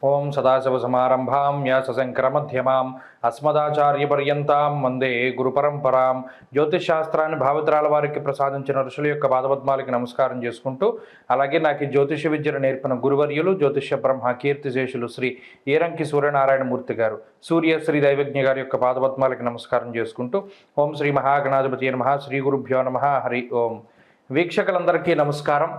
ఓం సదాశివసమారంభాం వ్యాసశంకరమధ్యమాం అస్మదాచార్యపర్యంతాం వందే గురు పరంపరాం. జ్యోతిషశాస్త్రాన్ని భావితరాల వారికి ప్రసాదించిన ఋషుల యొక్క పాదపద్మాలకి నమస్కారం చేసుకుంటూ, అలాగే నాకు ఈ జ్యోతిష విద్యను నేర్పిన గురువర్యులు జ్యోతిష బ్రహ్మ కీర్తిశేషులు శ్రీ ఈరంకి సూర్యనారాయణమూర్తి గారు, సూర్యశ్రీ దైవజ్ఞ గారి యొక్క పాదపద్మాలకి నమస్కారం చేసుకుంటూ, ఓం శ్రీ మహాగణాధిపతి నమః, శ్రీ గురుభ్యో నమః, హరి ఓం. వీక్షకులందరికీ నమస్కారం.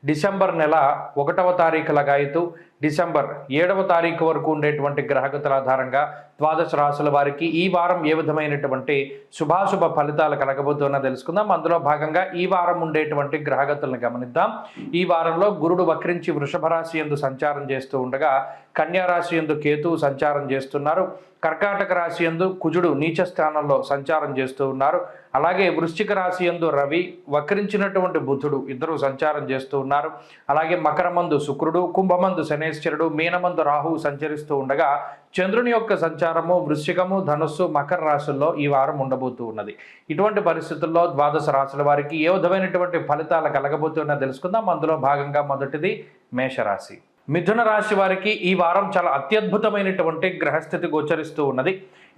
డిసెంబర్ నెల 1వ తారీఖు లగాయతు డిసెంబర్ 7వ తారీఖు వరకు ఉండేటువంటి గ్రహగతుల ఆధారంగా ద్వాదశ రాశుల వారికి ఈ వారం ఏ విధమైనటువంటి శుభాశుభ ఫలితాలు కలగబోతున్నా తెలుసుకుందాం. అందులో భాగంగా ఈ వారం ఉండేటువంటి గ్రహగతులను గమనిద్దాం. ఈ వారంలో గురుడు వక్రించి వృషభ రాశి యందు సంచారం చేస్తూ ఉండగా, కన్యా రాశి యందు కేతువు సంచారం చేస్తున్నారు. కర్కాటక రాశి యందు కుజుడు నీచ స్థానంలో సంచారం చేస్తూ ఉన్నారు. అలాగే వృశ్చిక రాశి యందు రవి, వక్రించినటువంటి బుధుడు ఇద్దరు సంచారం చేస్తూ ఉన్నారు. అలాగే మకరమందు శుక్రుడు, కుంభమందు శనేశ్వరుడు, మీనమందు రాహువు సంచరిస్తూ ఉండగా, చంద్రుని యొక్క సంచారము వృశ్చికము, ధనుస్సు, మకర రాశుల్లో ఈ వారం ఉండబోతూ ఉన్నది. ఇటువంటి పరిస్థితుల్లో ద్వాదశ రాశుల వారికి ఏ విధమైనటువంటి ఫలితాలు కలగబోతున్నా తెలుసుకుందాం. అందులో భాగంగా మొదటిది మేషరాశి. మిథున రాశి వారికి ఈ వారం చాలా అత్యద్భుతమైనటువంటి గ్రహస్థితి గోచరిస్తూ ఉన్నది.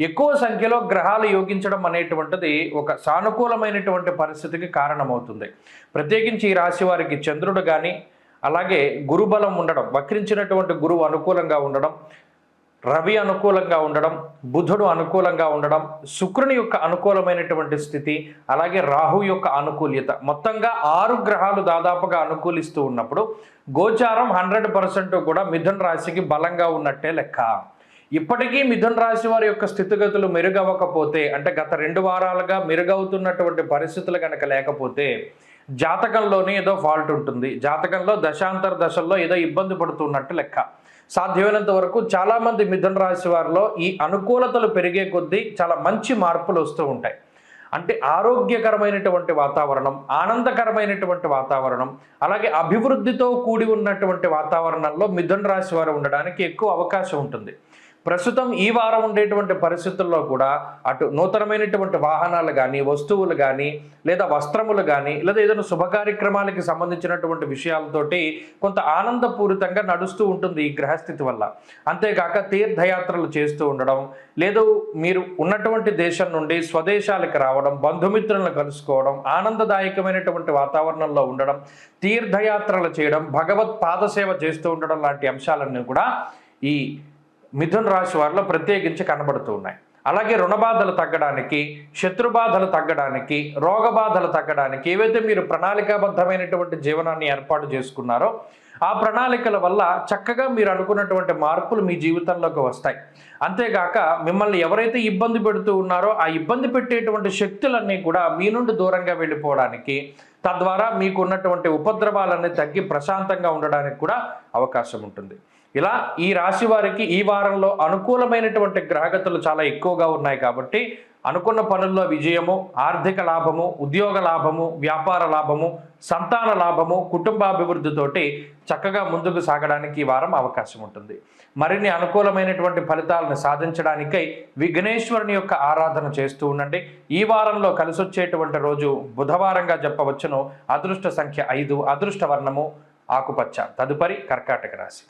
ఎక్కువ సంఖ్యలో గ్రహాలు యోగించడం అనేటువంటిది ఒక సానుకూలమైనటువంటి పరిస్థితికి కారణమవుతుంది. ప్రత్యేకించి ఈ రాశి వారికి చంద్రుడు కానీ, అలాగే గురుబలం ఉండడం, వక్రించినటువంటి గురువు అనుకూలంగా ఉండడం, రవి అనుకూలంగా ఉండడం, బుధుడు అనుకూలంగా ఉండడం, శుక్రుని యొక్క అనుకూలమైనటువంటి స్థితి, అలాగే రాహు యొక్క అనుకూల్యత, మొత్తంగా 6 గ్రహాలు దాదాపుగా అనుకూలిస్తూ ఉన్నప్పుడు గోచారం 100% కూడా మిథున రాశికి బలంగా ఉన్నట్టే లెక్క. ఇప్పటికీ మిథున రాశి వారి యొక్క స్థితిగతులు మెరుగవ్వకపోతే, అంటే గత 2 వారాలుగా మెరుగవుతున్నటువంటి పరిస్థితులు కనుక లేకపోతే, జాతకంలోనే ఏదో ఫాల్ట్ ఉంటుంది, జాతకంలో దశాంతర దశల్లో ఏదో ఇబ్బంది పడుతున్నట్టు లెక్క. సాధ్యమైనంత వరకు చాలామంది మిథున రాశి వారిలో ఈ అనుకూలతలు పెరిగే కొద్దీ చాలా మంచి మార్పులు వస్తూ ఉంటాయి. అంటే ఆరోగ్యకరమైనటువంటి వాతావరణం, ఆనందకరమైనటువంటి వాతావరణం, అలాగే అభివృద్ధితో కూడి ఉన్నటువంటి వాతావరణంలో మిథున రాశి వారు ఉండడానికి ఎక్కువ అవకాశం ఉంటుంది. ప్రస్తుతం ఈ వారం ఉండేటువంటి పరిస్థితుల్లో కూడా అటు నూతనమైనటువంటి వాహనాలు కానీ, వస్తువులు కానీ, లేదా వస్త్రములు కానీ, లేదా ఏదైనా శుభ కార్యక్రమాలకి సంబంధించినటువంటి విషయాలతోటి కొంత ఆనందపూరితంగా నడుస్తూ ఉంటుంది ఈ గ్రహస్థితి వల్ల. అంతేకాక తీర్థయాత్రలు చేస్తూ ఉండడం, లేదు మీరు ఉన్నటువంటి దేశం నుండి స్వదేశాలకు రావడం, బంధుమిత్రులను కలుసుకోవడం, ఆనందదాయకమైనటువంటి వాతావరణంలో ఉండడం, తీర్థయాత్రలు చేయడం, భగవత్ పాదసేవ చేస్తూ ఉండడం లాంటి అంశాలన్నీ కూడా ఈ మిథున రాశి వారిలో ప్రత్యేకించి కనబడుతూ ఉన్నాయి. అలాగే రుణబాధలు తగ్గడానికి, శత్రుబాధలు తగ్గడానికి, రోగబాధలు తగ్గడానికి ఏవైతే మీరు ప్రణాళికాబద్ధమైనటువంటి జీవనాన్ని ఏర్పాటు చేసుకున్నారో ఆ ప్రణాళికల వల్ల చక్కగా మీరు అనుకున్నటువంటి మార్పులు మీ జీవితంలోకి వస్తాయి. అంతేగాక మిమ్మల్ని ఎవరైతే ఇబ్బంది పెడుతూ ఉన్నారో ఆ ఇబ్బంది పెట్టేటువంటి శక్తులన్నీ కూడా మీ నుండి దూరంగా వెళ్ళిపోవడానికి, తద్వారా మీకు ఉన్నటువంటి ఉపద్రవాలన్నీ తగ్గి ప్రశాంతంగా ఉండడానికి కూడా అవకాశం ఉంటుంది. ఇలా ఈ రాశి వారికి ఈ వారంలో అనుకూలమైనటువంటి గ్రహగతులు చాలా ఎక్కువగా ఉన్నాయి కాబట్టి అనుకున్న పనుల్లో విజయము, ఆర్థిక లాభము, ఉద్యోగ లాభము, వ్యాపార లాభము, సంతాన లాభము, కుటుంబాభివృద్ధితోటి చక్కగా ముందుకు సాగడానికి ఈ వారం అవకాశం ఉంటుంది. మరిన్ని అనుకూలమైనటువంటి ఫలితాలను సాధించడానికై విఘ్నేశ్వరుని యొక్క ఆరాధన చేస్తూ ఉండండి. ఈ వారంలో కలిసొచ్చేటువంటి రోజు బుధవారంగా చెప్పవచ్చును. అదృష్ట సంఖ్య 5, అదృష్ట వర్ణము ఆకుపచ్చ. తదుపరి కర్కాటక రాశి.